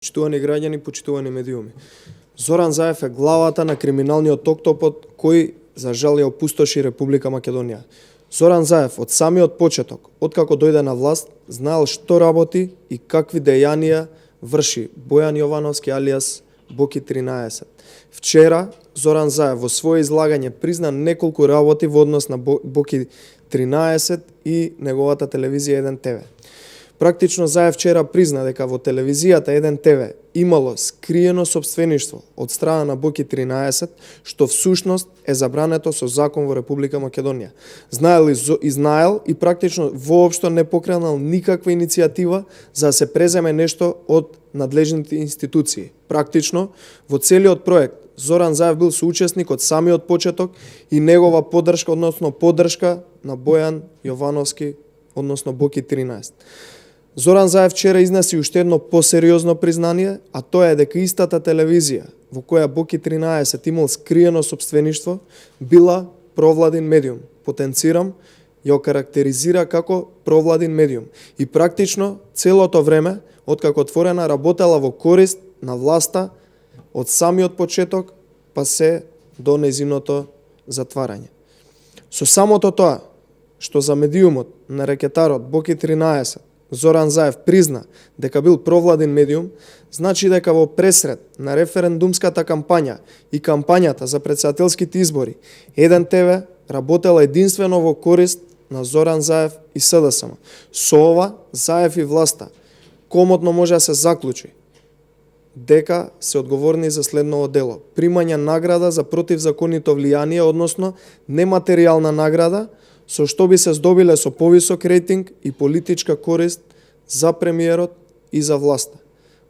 Почитувани граѓани, почитувани медиуми. Зоран Заев е главата на криминалниот октопод кој за жал ја опустоши Република Македонија. Зоран Заев од самиот почеток, откако дојде на власт, знаел што работи и какви дејанија врши Бојан Јовановски алијас Боки 13. Вчера Зоран Заев во свое излагање призна неколку работи во однос на Боки 13 и неговата телевизија 1 ТВ. Практично Заев вчера призна дека во телевизијата 1 ТВ имало скриено собствеништво од страна на Боки 13, што всушност е забрането со закон во Република Македонија. Знаел и практично воопшто не покренал никаква иницијатива за да се преземе нешто од надлежните институции. Практично во целиот проект Зоран Заев бил соучесник од самиот почеток и негова поддршка, односно поддршка на Бојан Јовановски, односно Боки 13. Зоран Заев вчера изнеси уште едно посериозно признание, а тоа е дека истата телевизија во која Боки 13 имал скриено собствеништво била провладин медиум. Потенцирам, ја карактеризира како провладин медиум. И практично целото време, откако отворена работела во корист на власта од самиот почеток па се до нејзиното затварање. Со самото тоа што за медиумот на рекетарот Боки 13 Зоран Заев призна дека бил провладин медиум, значи дека во пресред на референдумската кампања и кампањата за претседателските избори, 1 ТВ работела единствено во корист на Зоран Заев и СДСМ. Со ова, Заев и власта комотно може да се заклучи дека се одговорни за следново дело: примање награда за противзаконито влијание, односно нематеријална награда, со што би се здобиле со повисок рейтинг и политичка корист за премиерот и за власта.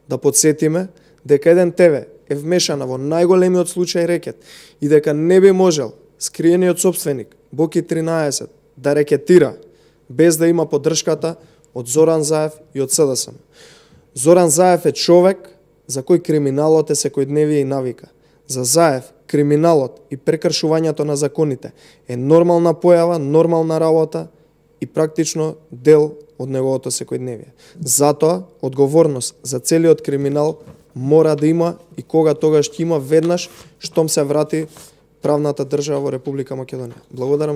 Да подсетиме дека 1 ТВ е вмешана во најголемиот случај рекет и дека не би можел скриениот собственик Боки 13 да рекетира без да има поддршката од Зоран Заев и од СДСМ. Зоран Заев е човек за кој криминалот е секојдневие и навика. За Заев криминалот и прекршувањето на законите е нормална појава, нормална работа и практично дел од неговото секојдневие. Затоа одговорност за целиот криминал мора да има и кога тогаш ќе има веднаш штом се врати правната држава во Република Македонија. Благодарам.